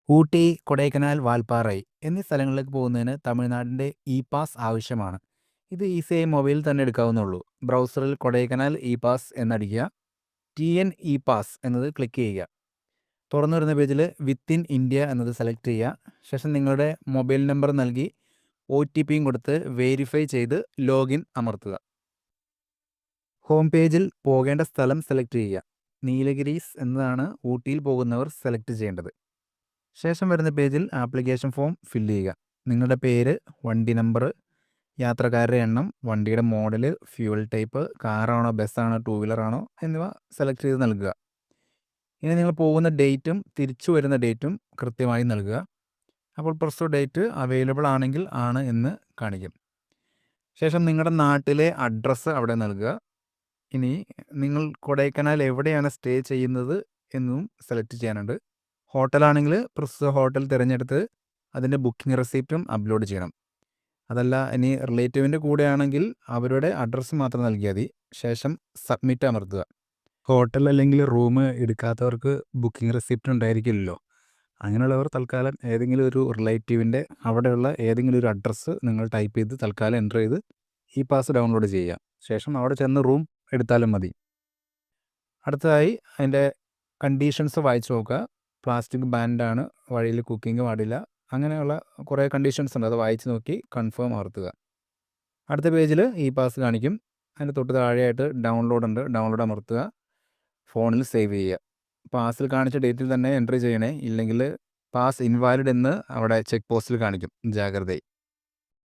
ഊട്ടി, കൊടൈക്കനാൽ, വാൽപ്പാറൈ എന്നീ സ്ഥലങ്ങളിലേക്ക് പോകുന്നതിന് തമിഴ്നാടിൻ്റെ ഇ പാസ് ആവശ്യമാണ്. ഇത് ഈസിയായി മൊബൈലിൽ തന്നെ എടുക്കാവുന്നുള്ളൂ. ബ്രൗസറിൽ കൊടൈക്കനാൽ ഇ പാസ് എന്നടിക്കുക. TN ഇ പാസ് എന്നത് ക്ലിക്ക് ചെയ്യുക. തുറന്നു വരുന്ന പേജിൽ വിത്തിൻ ഇന്ത്യ എന്നത് സെലക്ട് ചെയ്യുക. ശേഷം നിങ്ങളുടെ മൊബൈൽ നമ്പർ നൽകി OTPയും കൊടുത്ത് വെരിഫൈ ചെയ്ത് ലോഗിൻ അമർത്തുക. ഹോം പേജിൽ പോകേണ്ട സ്ഥലം സെലക്ട് ചെയ്യുക. നീലഗിരീസ് എന്നതാണ് ഊട്ടിയിൽ പോകുന്നവർ സെലക്ട് ചെയ്യേണ്ടത്. ശേഷം വരുന്ന പേജിൽ ആപ്ലിക്കേഷൻ ഫോം ഫില്ല് ചെയ്യുക. നിങ്ങളുടെ പേര്, വണ്ടി നമ്പർ, യാത്രക്കാരുടെ എണ്ണം, വണ്ടിയുടെ മോഡൽ, ഫ്യൂവൽ ടൈപ്പ്, കാറാണോ ബസ്സാണോ ടൂ വീലറാണോ എന്നിവ സെലക്ട് ചെയ്ത് നൽകുക. ഇനി നിങ്ങൾ പോകുന്ന ഡേറ്റും തിരിച്ചു വരുന്ന ഡേറ്റും കൃത്യമായി നൽകുക. അപ്പോൾ പ്രസ്തുത ഡേറ്റ് അവൈലബിൾ ആണെങ്കിൽ ആണ് എന്ന് കാണിക്കും. ശേഷം നിങ്ങളുടെ നാട്ടിലെ അഡ്രസ്സ് അവിടെ നൽകുക. ഇനി നിങ്ങൾ കൊടൈക്കനാൽ എവിടെയാണ് സ്റ്റേ ചെയ്യുന്നത് എന്നും സെലക്ട് ചെയ്യാനുണ്ട്. ഹോട്ടലാണെങ്കിൽ പ്രസ്തുത ഹോട്ടൽ തിരഞ്ഞെടുത്ത് അതിൻ്റെ ബുക്കിംഗ് റെസിപ്റ്റും അപ്ലോഡ് ചെയ്യണം. അതല്ല ഇനി റിലേറ്റീവിൻ്റെ കൂടെയാണെങ്കിൽ അവരുടെ അഡ്രസ്സ് മാത്രം നൽകിയാൽ മതി. ശേഷം സബ്മിറ്റ് അമർത്തുക. ഹോട്ടൽ അല്ലെങ്കിൽ റൂം എടുക്കാത്തവർക്ക് ബുക്കിംഗ് റെസിപ്റ്റ് ഉണ്ടായിരിക്കില്ലല്ലോ. അങ്ങനെയുള്ളവർ തൽക്കാലം ഏതെങ്കിലും ഒരു റിലേറ്റീവിൻ്റെ അവിടെയുള്ള ഏതെങ്കിലും ഒരു അഡ്രസ്സ് നിങ്ങൾ ടൈപ്പ് ചെയ്ത് തൽക്കാലം എൻ്റർ ചെയ്ത് ഇ പാസ് ഡൗൺലോഡ് ചെയ്യുക. ശേഷം അവിടെ ചെന്ന് റൂം എടുത്താലും മതി. അടുത്തതായി അതിൻ്റെ കണ്ടീഷൻസ് വായിച്ചു നോക്കുക. പ്ലാസ്റ്റിക് ബാൻഡാണ്, വഴിയിൽ കുക്കിംഗ് പാടില്ല, അങ്ങനെയുള്ള കുറേ കണ്ടീഷൻസ് ഉണ്ട്. അത് വായിച്ച് നോക്കി കൺഫേം അമർത്തുക. അടുത്ത പേജിൽ ഇ പാസ് കാണിക്കും. അതിൻ്റെ തൊട്ട് താഴെയായിട്ട് ഡൗൺലോഡ് ഉണ്ട്. ഡൗൺലോഡ് അമർത്തുക. ഫോണിൽ സേവ് ചെയ്യുക. പാസിൽ കാണിച്ച ഡേറ്റിൽ തന്നെ എൻട്രി ചെയ്യണേ, ഇല്ലെങ്കിൽ പാസ് ഇൻവാലിഡ് എന്ന് അവിടെ ചെക്ക് പോസ്റ്റിൽ കാണിക്കും. ജാഗ്രതയായി.